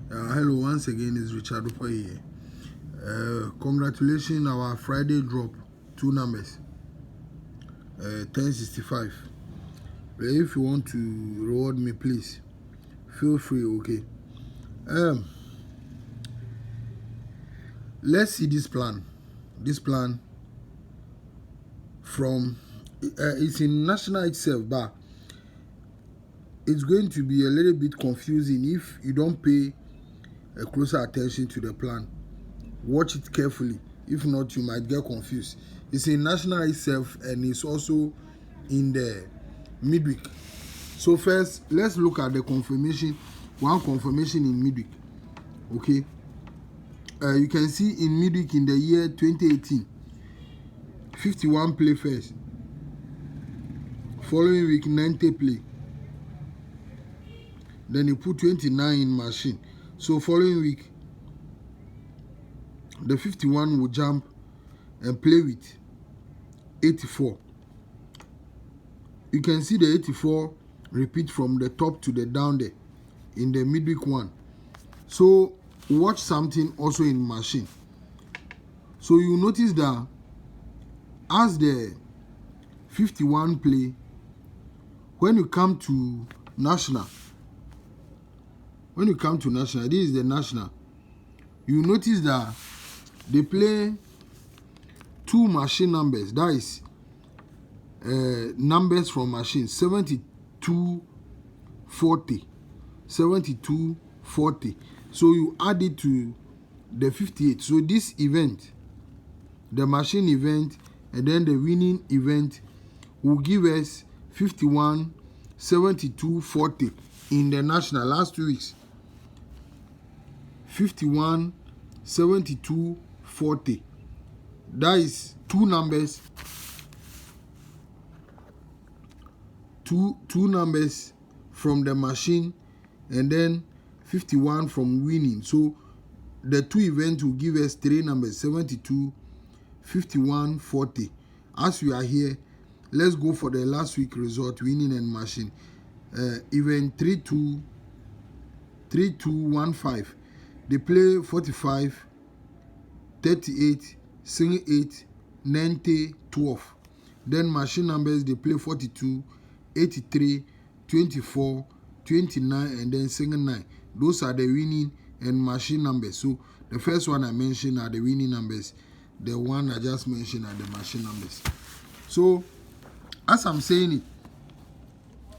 Hello, once again, it's Richard Dupey here. Congratulations, our Friday drop, 2 numbers, 1065. If you want to reward me, please, feel free, okay? Let's see this plan. This plan from, it's in national itself, but it's going to be a little bit confusing if you don't pay a closer attention to the plan. Watch it carefully. If not, you might get confused. It's in national itself and it's also in the midweek. So first, let's look at the confirmation. One confirmation in midweek. Okay. You can see in midweek in the year 2018, 51 play first. Following week, 90 play. Then you put 29 in machine. So following week, the 51 will jump and play with 84. You can see the 84 repeat from the top to the down there in the midweek one. So watch something also in machine. So you notice that as the 51 play, when you come to national, this is the national, you notice that they play 2 machine numbers. That is numbers from machine, 7240. 7240. So you add it to the 58. So this event, the machine event, and then the winning event will give us 51, 72, 40 in the national last 2 weeks. 51, 72, 40. That is 2 numbers. Two numbers from the machine, and then 51 from winning. So the 2 events will give us 3 numbers, 72, 51, 40. As we are here, let's go for the last week result, winning and machine. Event 3215. They play 45, 38, 78, 90, 12. Then machine numbers, they play 42, 83, 24, 29, and then 79. Those are the winning and machine numbers. So the first one I mentioned are the winning numbers. The one I just mentioned are the machine numbers. So as I'm saying it,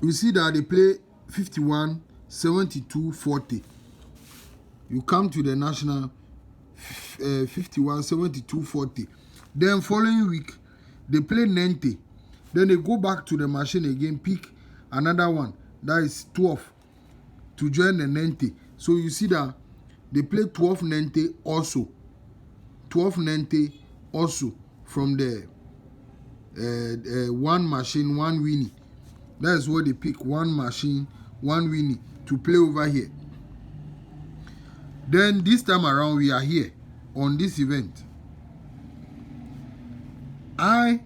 you see that they play 51, 72, 40. You come to the national 51, 72, 40. Then following week, they play 90. Then they go back to the machine again, pick another one. That is 12 to join the 90. So you see that they play 1290 also. 1290 also from the one machine, one winning. That is what they pick, one machine, one winning to play over here. Then this time around, we are here on this event. I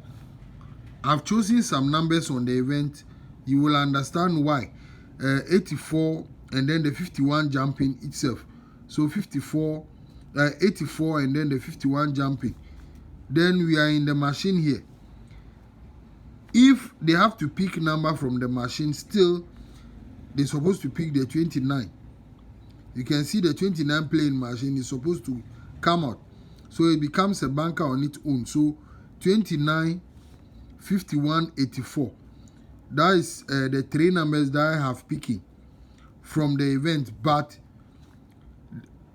have chosen some numbers on the event. You will understand why. 84 and then the 51 jumping itself. So 84, 84 and then the 51 jumping. Then we are in the machine here. If they have to pick number from the machine, still they're supposed to pick the 29. You can see the 29 playing machine is supposed to come out. So it becomes a banker on its own. So 29, 51, 84. That is the 3 numbers that I have picking from the event. But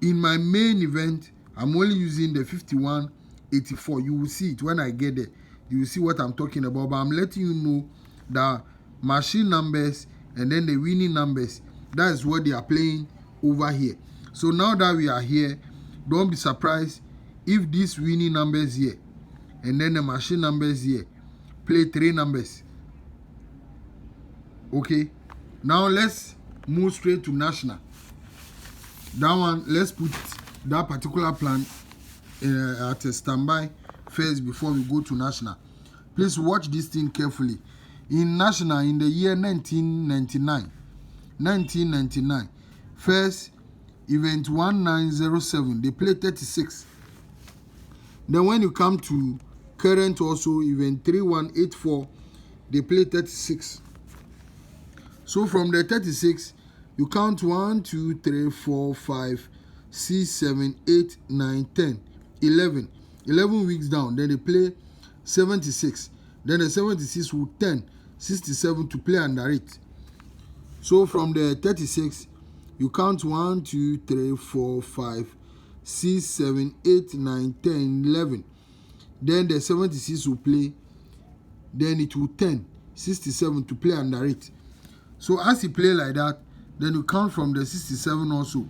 in my main event, I'm only using the 51, 84. You will see it when I get there. You will see what I'm talking about. But I'm letting you know that machine numbers and then the winning numbers, that is what they are playing over here. So now that we are here, don't be surprised if these winning numbers here and then the machine numbers here play 3 numbers. Okay, now let's move straight to national. That one, let's put that particular plan at a standby first before we go to national. Please watch this thing carefully. In national, in the year 1999, first event 1907, they play 36. Then when you come to current also, event 3184, they play 36. So from the 36, you count 1, 2, 3, 4, 5, 6, 7, 8, 9, 10, 11. 11 weeks down, then they play 76. Then the 76 will 10, 67 to play under it. So from the 36, you count 1, 2, 3, 4, 5, 6, 7, 8, 9, 10, 11. Then the 76 will play. Then it will 10, 67 to play under it. So as you play like that, then you count from the 67 also.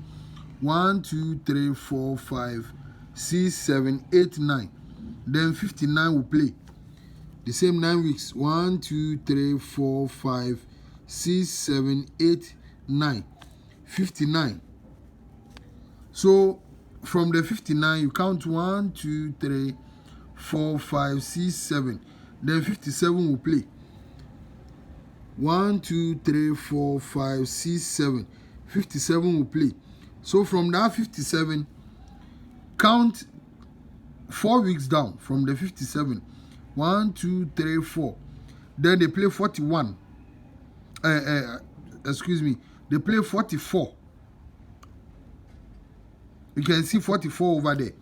1, 2, 3, 4, 5, 6, 7, 8, 9. Then 59 will play. The same 9 weeks. 1, 2, 3, 4, 5, 6, 7, 8, 9. 59. So from the 59, you count 1, 2, 3, 4, 5, 6, 7. Then 57 will play. 1, 2, 3, 4, 5, 6, 7. 57 will play. So from that 57, count 4 weeks down from the 57. 1, 2, 3, 4. Then they play 41. Excuse me. They play 44. You can see 44 over there.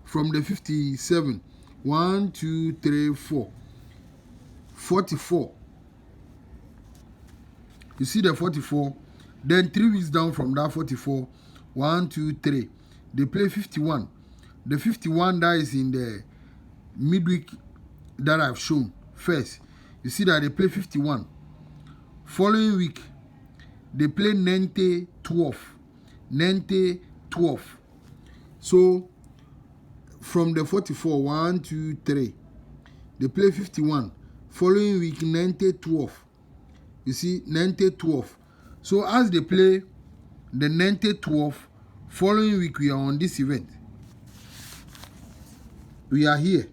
From the 57. 1, 2, 3, 4. 44. You see the 44. Then 3 weeks down from that 44. 1, 2, 3. They play 51. The 51 that is in the midweek that I've shown first. You see that they play 51. Following week, they play 90, 12. 90, 12. So, from the 44, 1, 2, 3, they play 51. Following week, 90, 12. You see, 90, 12. So, as they play the 90, 12, following week, we are on this event. We are here.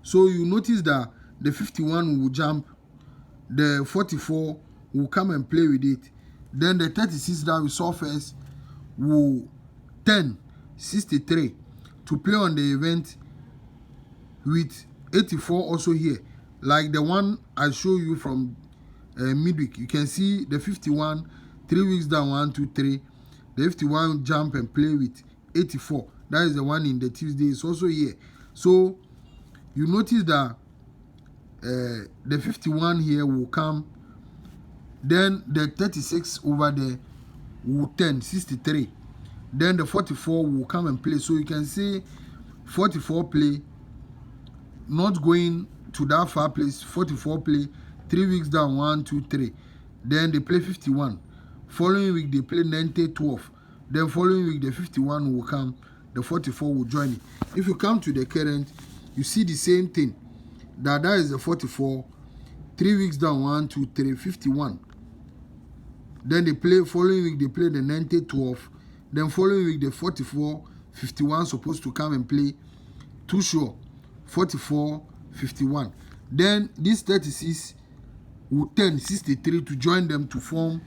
So, you notice that the 51 will jump, the 44 will come and play with it. Then the 36 that we saw first will 10, 63 to play on the event with 84 also here. Like the one I show you from midweek. You can see the 51, 3 weeks down, 1, 2, 3. The 51 jump and play with 84. That is the one in the Tuesday. It's also here. So you notice that the 51 here will come. Then the 36 over there will 10, 63. Then the 44 will come and play. So you can see 44 play, not going to that far place. 44 play, 3 weeks down, 1, 2, 3. Then they play 51. Following week, they play 90, 12. Then following week, the 51 will come. The 44 will join it. If you come to the current, you see the same thing. That is the 44. 3 weeks down, 1, 2, 3, 51. Then they play, following week, they play the 90, 12. Then following week, the 44, 51 supposed to come and play. Too sure. 44, 51. Then this 36 will 10, 63 to join them to form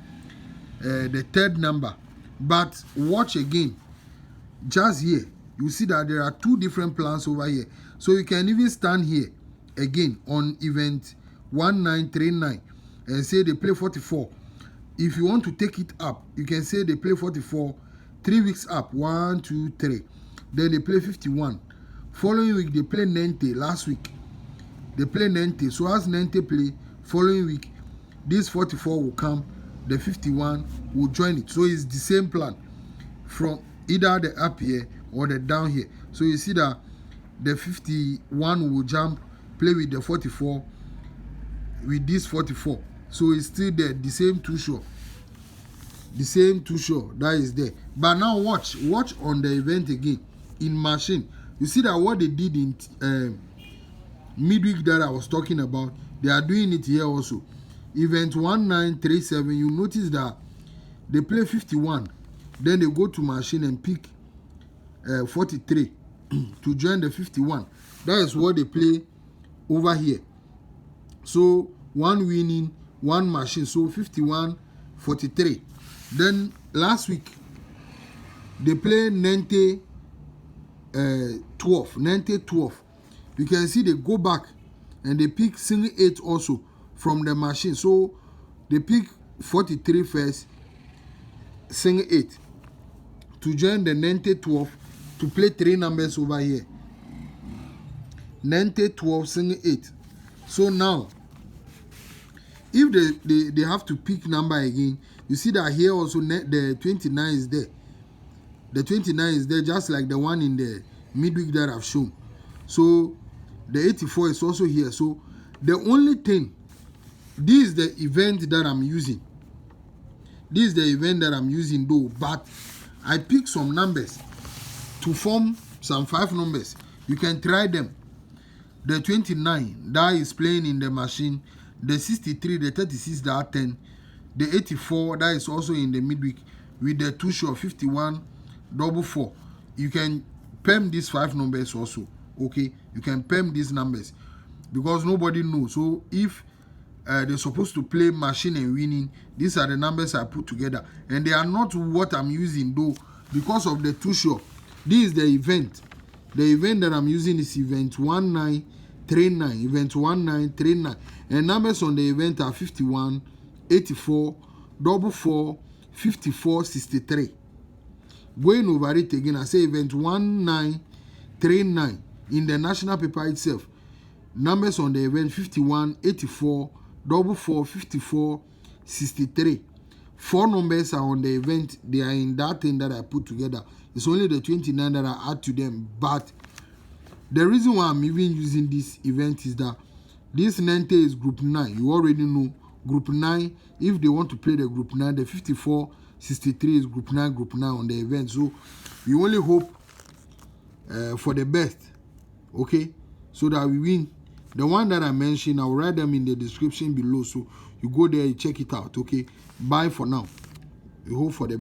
the third number. But watch again. Just here, you see that there are 2 different plans over here. So you can even stand here again on event 1939 and say they play 44. If you want to take it up, you can say they play 44, 3 weeks up, 1, 2, 3. Then they play 51. Following week, they play 90. Last week, they play 90. So as 90 play, following week, this 44 will come, the 51 will join it. So it's the same plan from either the up here or the down here. So you see that the 51 will jump, play with the 44, with this 44. So it's still there, the same 2 shore. The same 2 shore that is there. But now watch on the event again in machine. You see that what they did in midweek that I was talking about, they are doing it here also. Event 1937, you notice that they play 51. Then they go to machine and pick 43 to join the 51. That is what they play over here. So 1 winning, 1 machine. So 51, 43. Then last week, they play 90 12. 90 12. You can see they go back and they pick single 8 also from the machine. So they pick 43 first, single 8 to join the 90 12 to play 3 numbers over here. 90 12 single 8. So now if they have to pick number again, you see that here also the 29 is there. The 29 is there just like the one in the midweek that I've shown. So the 84 is also here. So the only thing, this is the event that I'm using. This is the event that I'm using though, but I pick some numbers to form some 5 numbers. You can try them. The 29 that is playing in the machine, the 63, the 36 that are 10, the 84 that is also in the midweek with the 2 short 51 double 4. You can PERM these 5 numbers also. Okay, you can PERM these numbers because nobody knows. So if they're supposed to play machine and winning, these are the numbers I put together, and they are not what I'm using though because of the 2 short. This is the event. The event that I'm using is event 1939, event 1939, and numbers on the event are 51, 84, double 4, 54, 63. Going over it again, I say event 1939 in the national paper itself. Numbers on the event 51, 84, double 4, 54, 63. 4 numbers are on the event. They are in that thing that I put together. It's only the 29 that I add to them. But the reason why I'm even using this event is that this 90 is group 9. You already know group 9. If they want to play the group 9, the 54, 63 is group 9 on the event. So we only hope for the best. Okay, so that we win. The one that I mentioned, I'll write them in the description below. So you go there, you check it out. Okay, bye for now. We hope for the